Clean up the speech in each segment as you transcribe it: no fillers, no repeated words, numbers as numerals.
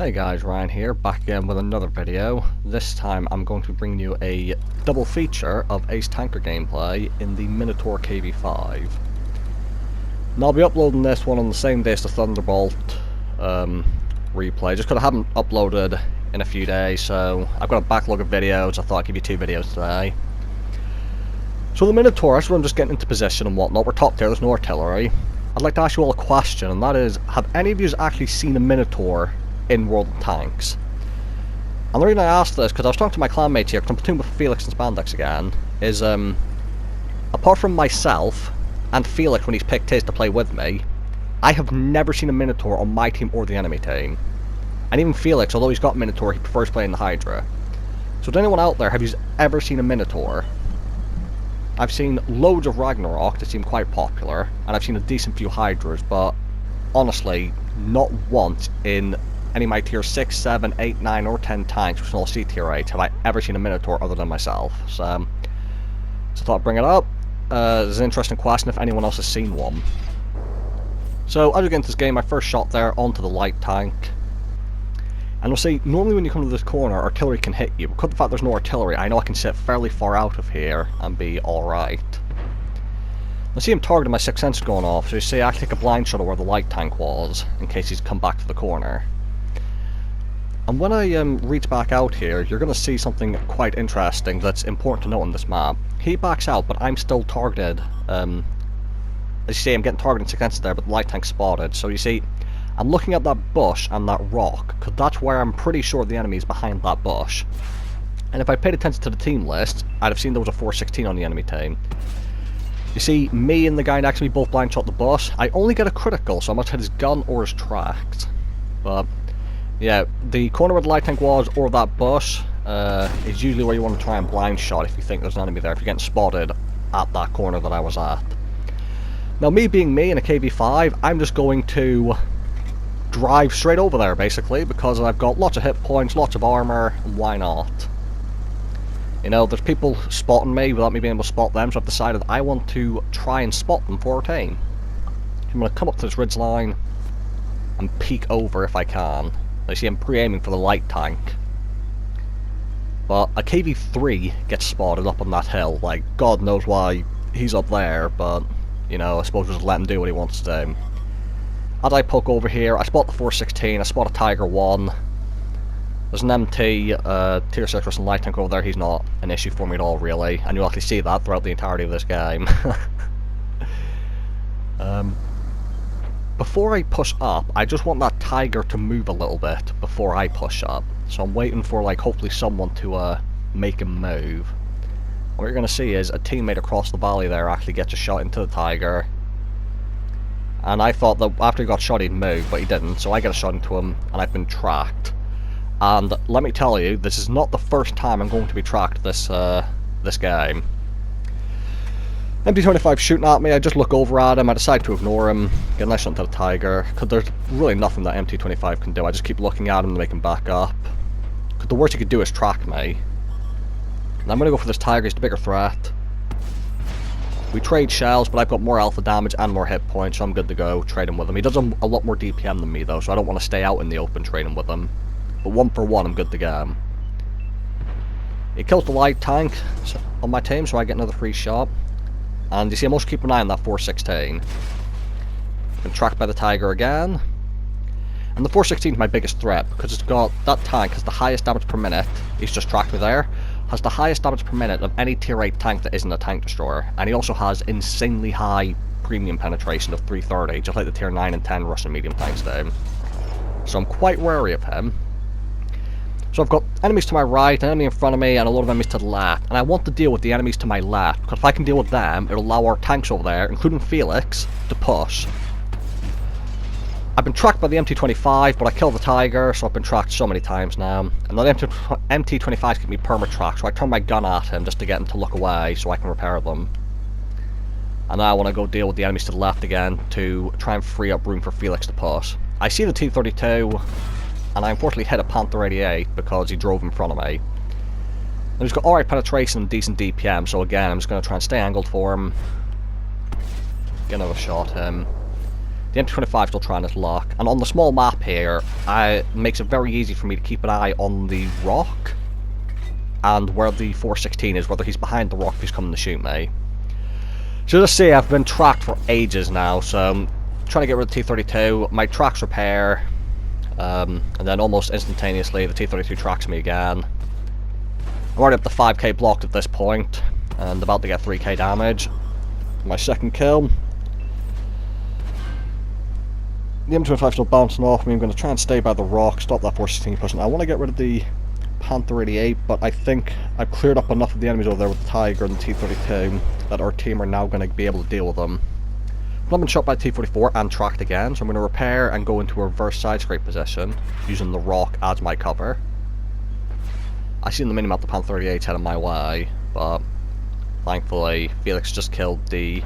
Hey guys, Ryan here, back again with another video. This time I'm going to bring you a double feature of Ace Tanker gameplay in the Minotaur KV5. And I'll be uploading this one on the same day as the Thunderbolt replay, just because I haven't uploaded in a few days, so I've got a backlog of videos. I thought I'd give you 2 videos today. So the Minotaur, that's where I'm just getting into position and whatnot. We're top tier, there's no artillery. I'd like to ask you all a question, and that is, have any of you actually seen a Minotaur in World of Tanks? And the reason I asked this, because I was talking to my clanmates here, because I'm platooned with Felix and Spandex again, is apart from myself and Felix when he's picked his to play with me, I have never seen a Minotaur on my team or the enemy team. And even Felix, although he's got Minotaur, he prefers playing the Hydra. So to anyone out there, have you ever seen a Minotaur? I've seen loads of Ragnarok that seem quite popular, and I've seen a decent few Hydras, but honestly, not once in any of my tier 6, 7, 8, 9, or 10 tanks, which are all C tier 8, have I ever seen a Minotaur other than myself. So I thought I'd bring it up. There's an interesting question if anyone else has seen one. So as we get into this game, I first shot there onto the light tank. And we'll see, normally when you come to this corner, artillery can hit you. Because of the fact there's no artillery, I know I can sit fairly far out of here and be alright. I see him targeting my 6th sense going off, so you see I can take a blind shot of where the light tank was, in case he's come back to the corner. And when I reach back out here, you're going to see something quite interesting that's important to note on this map. He backs out, but I'm still targeted. As you see, I'm getting targeted 6 senses there, but the light tank's spotted. So you see, I'm looking at that bush and that rock, because that's where I'm pretty sure the enemy is behind that bush. And if I paid attention to the team list, I'd have seen there was a 416 on the enemy team. You see, me and the guy next to me both blind shot the bush. I only get a critical, so I must hit his gun or his tracks. But yeah, the corner where the light tank was, or that bush, is usually where you want to try and blind shot if you think there's an enemy there, if you're getting spotted at that corner that I was at. Now, me being me in a KV5, I'm just going to drive straight over there, basically, because I've got lots of hit points, lots of armor, and why not? You know, there's people spotting me without me being able to spot them, so I've decided I want to try and spot them for a team. I'm going to come up to this ridge line and peek over if I can. You see, I'm pre-aiming for the light tank. But a KV3 gets spotted up on that hill. Like, God knows why he's up there, but, you know, I suppose we'll just let him do what he wants to do. As I poke over here, I spot the 416, I spot a Tiger 1. There's an MT, tier 6 Russian light tank over there. He's not an issue for me at all, really. And you'll actually see that throughout the entirety of this game. Before I push up, I just want that Tiger to move a little bit before I push up. So I'm waiting for, like, hopefully someone to make him move. What you're going to see is a teammate across the valley there actually gets a shot into the Tiger. And I thought that after he got shot he'd move, but he didn't. So I get a shot into him, and I've been tracked. And let me tell you, this is not the first time I'm going to be tracked this game. MT25 shooting at me, I just look over at him, I decide to ignore him, get a nice shot into the Tiger, because there's really nothing that MT25 can do. I just keep looking at him to make him back up. Because the worst he could do is track me. And I'm going to go for this Tiger, he's the bigger threat. We trade shells, but I've got more alpha damage and more hit points, so I'm good to go trading with him. He does a lot more DPM than me though, so I don't want to stay out in the open trading with him. But 1 for 1, I'm good to go. He kills the light tank on my team, so I get another free shot. And you see, I'm also keeping an eye on that 416. Been tracked by the Tiger again. And the 416 is my biggest threat, because it's got, that tank has the highest damage per minute. He's just tracked me there. Has the highest damage per minute of any tier 8 tank that isn't a tank destroyer. And he also has insanely high premium penetration of 330, just like the tier 9 and 10 Russian medium tanks do. So I'm quite wary of him. So I've got enemies to my right, an enemy in front of me, and a lot of enemies to the left. And I want to deal with the enemies to my left, because if I can deal with them, it'll allow our tanks over there, including Felix, to push. I've been tracked by the MT25, but I killed the Tiger, so I've been tracked so many times now. And the MT25's give me perma-track, so I turn my gun at him just to get him to look away, so I can repair them. And now I want to go deal with the enemies to the left again, to try and free up room for Felix to push. I see the T-32, and I unfortunately hit a Panther 88 because he drove in front of me. And he's got alright penetration and decent DPM, so again, I'm just going to try and stay angled for him. Get another shot at him. The M25 still trying his luck, and on the small map here, it makes it very easy for me to keep an eye on the rock and where the 416 is, whether he's behind the rock if he's coming to shoot me. So just see, I've been tracked for ages now, so I'm trying to get rid of the T-32, my tracks repair, and then almost instantaneously the T-32 tracks me again. I'm already up to 5k blocked at this point, and about to get 3k damage. My second kill. The M25 still bouncing off me. I'm going to try and stay by the rock, stop that 416 pushing. I want to get rid of the Panther 88, but I think I've cleared up enough of the enemies over there with the Tiger and the T-32 that our team are now going to be able to deal with them. I've been shot by the T-44 and tracked again, so I'm going to repair and go into a reverse side scrape position, using the rock as my cover. I see in the minimap the Panther 38 heading my way, but thankfully Felix just killed the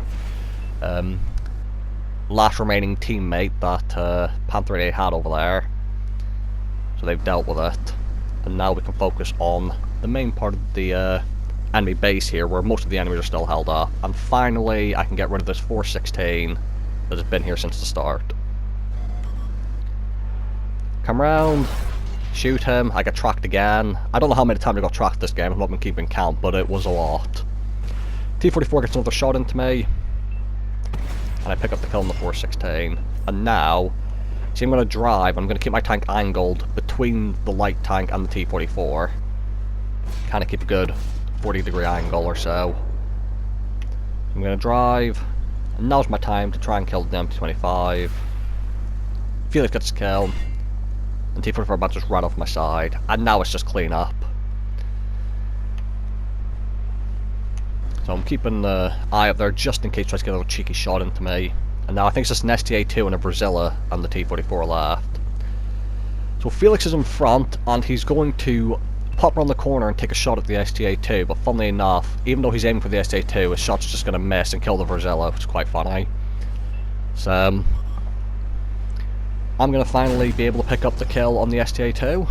last remaining teammate that Panther 88 had over there, so they've dealt with it, and now we can focus on the main part of the enemy base here, where most of the enemies are still held up, and finally I can get rid of this 416 that has been here since the start. Come round, shoot him. I get tracked again. I don't know how many times I got tracked this game, I've not been keeping count, but it was a lot. T-44 gets another shot into me, and I pick up the kill on the 416. And now, see, I'm going to drive, I'm going to keep my tank angled between the light tank and the T-44. Kind of keep a good 40-degree angle or so. I'm going to drive, and now's my time to try and kill the M25. Felix gets a kill, and T-44 about to just run off my side, and now it's just clean up. So I'm keeping an eye up there just in case he tries to get a little cheeky shot into me. And now I think it's just an STA-2 and a Brazilla and the T-44 left. So Felix is in front, and he's going to pop around the corner and take a shot at the STA-2, but funnily enough, even though he's aiming for the STA-2, his shot's just going to miss and kill the Brazilla, which is quite funny. So I'm going to finally be able to pick up the kill on the STA-2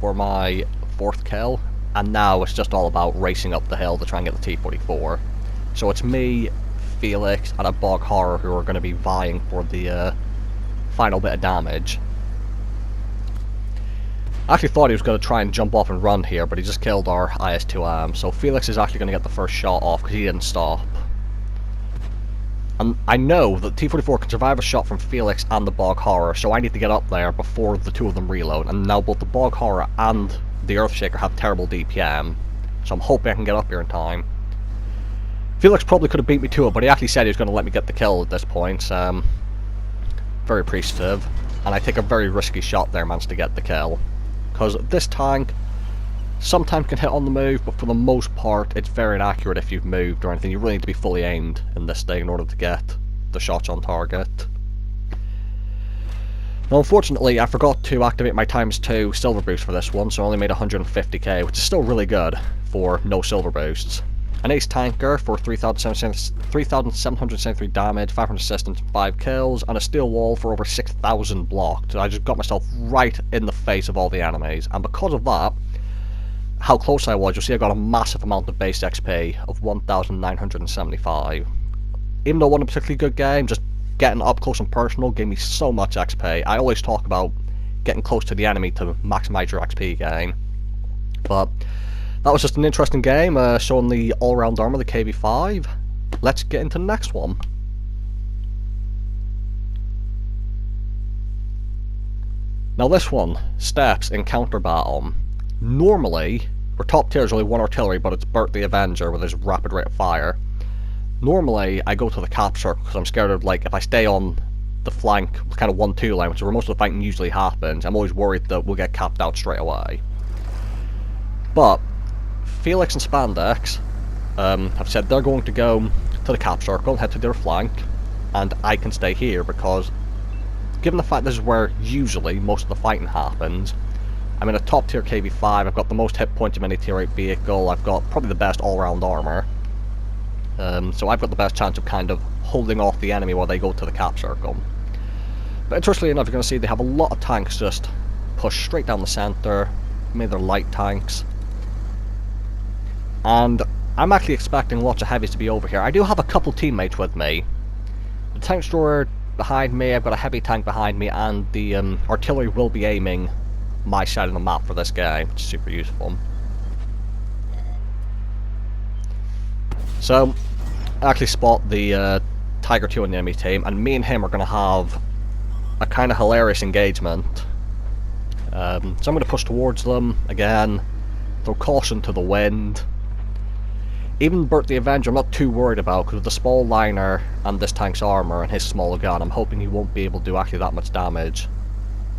for my 4th kill. And now it's just all about racing up the hill to try and get the T-44. So it's me, Felix, and a Bog Horror who are going to be vying for the final bit of damage. I actually thought he was going to try and jump off and run here, but he just killed our IS-2M. So Felix is actually going to get the first shot off because he didn't stop. And I know that T-44 can survive a shot from Felix and the Bog Horror, so I need to get up there before the two of them reload. And now both the Bog Horror and the Earthshaker have terrible DPM, so I'm hoping I can get up here in time. Felix probably could have beat me to it, but he actually said he was going to let me get the kill at this point, so very appreciative. And I take a very risky shot there, managed to get the kill. Because this tank sometimes can hit on the move, but for the most part it's very inaccurate if you've moved or anything. You really need to be fully aimed in this thing in order to get the shots on target. Now unfortunately I forgot to activate my ×2 silver boost for this one, so I only made 150k, which is still really good for no silver boosts. An ace tanker for 3,773 damage, 500 assistance, 5 kills, and a steel wall for over 6,000 blocked. So I just got myself right in the face of all the enemies, and because of that, how close I was, you'll see I got a massive amount of base XP of 1,975. Even though it wasn't a particularly good game, just getting up close and personal gave me so much XP. I always talk about getting close to the enemy to maximize your XP gain. But that was just an interesting game, showing the all-round armor, the KV5. Let's get into the next one. Now this one, Steps Encounter Battle. Normally, for top tier there's only one artillery, but it's Bert the Avenger with his rapid rate of fire. Normally, I go to the cap circle because I'm scared of, like, if I stay on the flank, kind of 1-2 line, which is where most of the fighting usually happens, I'm always worried that we'll get capped out straight away. But Felix and Spandex have said they're going to go to the cap circle and head to their flank, and I can stay here because, given the fact this is where usually most of the fighting happens, I'm in a top tier KV5, I've got the most hit points of any tier 8 vehicle, I've got probably the best all-round armor. So I've got the best chance of kind of holding off the enemy while they go to the cap circle. But interestingly enough, you're going to see they have a lot of tanks just pushed straight down the centre, maybe they're light tanks. And I'm actually expecting lots of heavies to be over here. I do have a couple teammates with me. The tank destroyer behind me, I've got a heavy tank behind me, and the artillery will be aiming my side of the map for this game, which is super useful. So, I actually spot the Tiger 2 on the enemy team, and me and him are going to have a kind of hilarious engagement. So I'm going to push towards them again, throw caution to the wind. Even Bert the Avenger I'm not too worried about, because with the small liner and this tank's armour and his smaller gun, I'm hoping he won't be able to do actually that much damage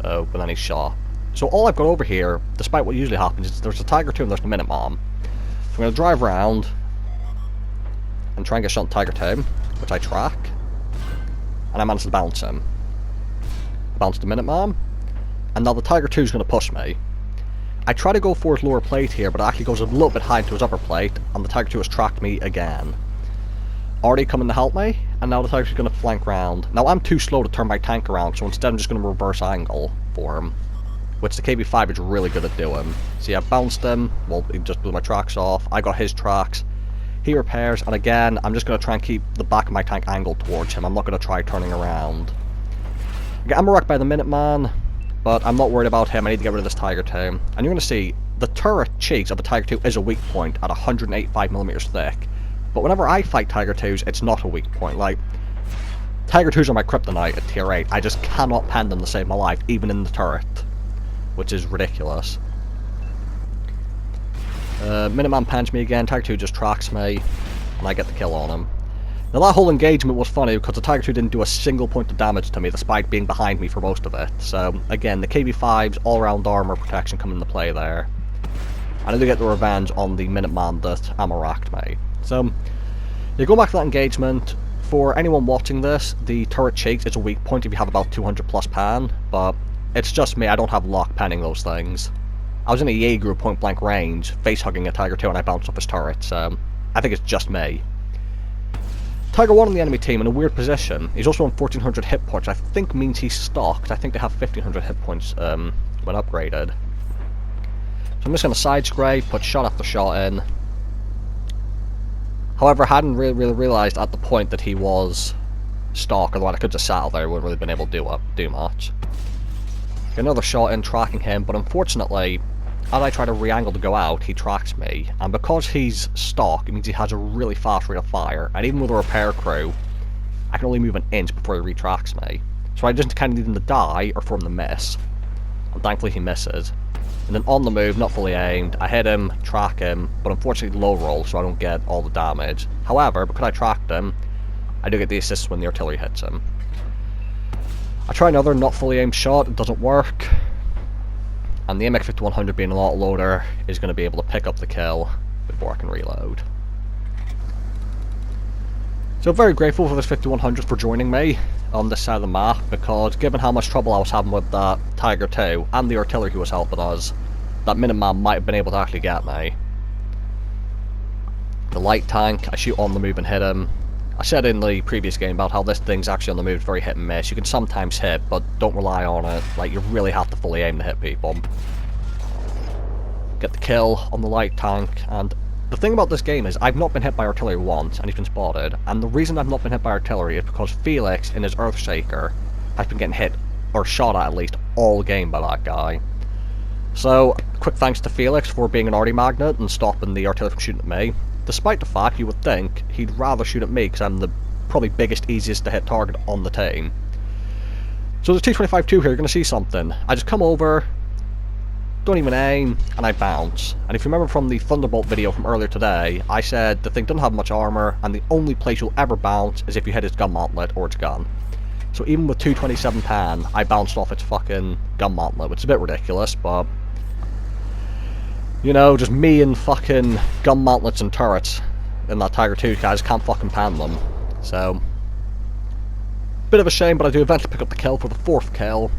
with any shot. So all I've got over here, despite what usually happens, is there's a Tiger 2 and there's the Minotaur. So I'm going to drive around and try and get shot on Tiger 2, which I track, and I manage to bounce him. Bounce the Minotaur, and now the Tiger 2 is going to push me. I try to go for his lower plate here, but it actually goes a little bit high into his upper plate, and the Tiger 2 has tracked me again. Already coming to help me, and now the Tiger 2 is going to flank round. Now I'm too slow to turn my tank around, so instead I'm just going to reverse angle for him, which the KV5 is really good at doing. See, I bounced him, well, he just blew my tracks off, I got his tracks, he repairs, and again, I'm just going to try and keep the back of my tank angled towards him. I'm not going to try turning around. I'm wrecked by the Minuteman, but I'm not worried about him. I need to get rid of this Tiger 2. And you're going to see, the turret cheeks of the Tiger 2 is a weak point at 185mm thick. But whenever I fight Tiger 2s, it's not a weak point. Like, Tiger 2s are my kryptonite at tier 8. I just cannot pen them to save my life, even in the turret. Which is ridiculous. Minuteman pans me again, Tiger 2 just tracks me, and I get the kill on him. Now that whole engagement was funny because the Tiger 2 didn't do a single point of damage to me despite being behind me for most of it. So again, the KV5's all-round armor protection come into play there. And I need to get the revenge on the Minuteman that ammo racked me. So, you go back to that engagement. For anyone watching this, the turret cheeks is a weak point if you have about 200 plus pan, but it's just me, I don't have luck penning those things. I was in a Jaeger point blank range, face hugging a Tiger 2 and I bounced off his turret, so I think it's just me. Tiger 1 on the enemy team in a weird position. He's also on 1400 hit points, I think means he's stocked. I think they have 1500 hit points when upgraded. So I'm just going to side scrape, put shot after shot in. However, I hadn't really realised at the point that he was stock, otherwise I could just sat out there, wouldn't really been able to do much. Get another shot in, tracking him, but unfortunately, as I try to re-angle to go out, he tracks me, and because he's stock, it means he has a really fast rate of fire, and even with a repair crew, I can only move an inch before he retracks me. So I just kind of need him to die, or for him to miss. And thankfully he misses. And then on the move, not fully aimed, I hit him, track him, but unfortunately low roll, so I don't get all the damage. However, because I tracked him, I do get the assist when the artillery hits him. I try another not fully aimed shot, it doesn't work. And the MX-5100 being a lot loader is going to be able to pick up the kill before I can reload. So very grateful for this 5100 for joining me on this side of the map, because given how much trouble I was having with that Tiger 2 and the artillery who was helping us, that Minuteman might have been able to actually get me. The light tank, I shoot on the move and hit him. I said in the previous game about how this thing's actually on the move, very hit and miss. You can sometimes hit, but don't rely on it. Like, you really have to fully aim to hit people. Get the kill on the light tank, and the thing about this game is I've not been hit by artillery once, and he's been spotted. And the reason I've not been hit by artillery is because Felix, in his Earthshaker, has been getting hit, or shot at least, all game by that guy. So, quick thanks to Felix for being an arty magnet and stopping the artillery from shooting at me. Despite the fact you would think he'd rather shoot at me because I'm the probably biggest, easiest to hit target on the team. So there's T-25-2 here, you're going to see something. I just come over, don't even aim, and I bounce. And if you remember from the Thunderbolt video from earlier today, I said the thing doesn't have much armor, and the only place you'll ever bounce is if you hit its gun mantlet or its gun. So even with 227 pan, I bounced off its fucking gun mantlet, which is a bit ridiculous, but you know, just me and fucking gun mantlets and turrets in that Tiger 2 guys can't fucking pan them. So, bit of a shame, but I do eventually pick up the kill for the 4th kill.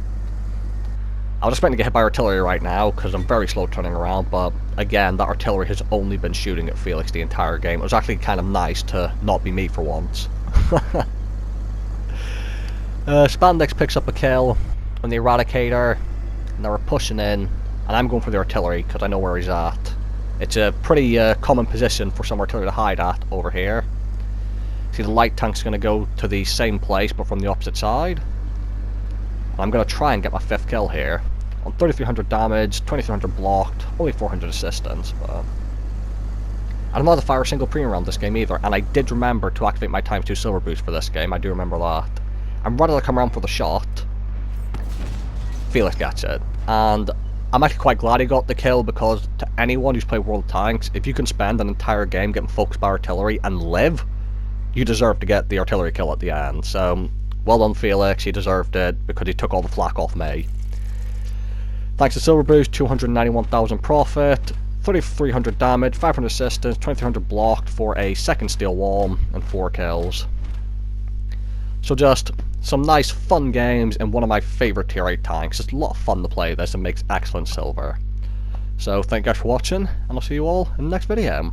I was expecting to get hit by artillery right now, because I'm very slow turning around, but again, that artillery has only been shooting at Felix the entire game. It was actually kind of nice to not be me for once. Spandex picks up a kill on the Eradicator, and they were pushing in. And I'm going for the artillery, because I know where he's at. It's a pretty common position for some artillery to hide at over here. See, the light tank's going to go to the same place, but from the opposite side. And I'm going to try and get my 5th kill here. On 3,300 damage, 2,300 blocked, only 400 assistance, but... I don't know how to fire a single premium round this game either, and I did remember to activate my ×2 silver boost for this game, I do remember that. I'm ready to come around for the shot. Felix gets it, and I'm actually quite glad he got the kill, because to anyone who's played World of Tanks, if you can spend an entire game getting focused by artillery and live, you deserve to get the artillery kill at the end. So, well done Felix, he deserved it, because he took all the flak off me. Thanks to silver boost, 291,000 profit, 3,300 damage, 500 assistance, 2,300 blocked for a 2nd steel wall, and 4 kills. So just some nice fun games in one of my favourite tier 8 tanks. It's a lot of fun to play this and makes excellent silver. So thank you guys for watching, and I'll see you all in the next video.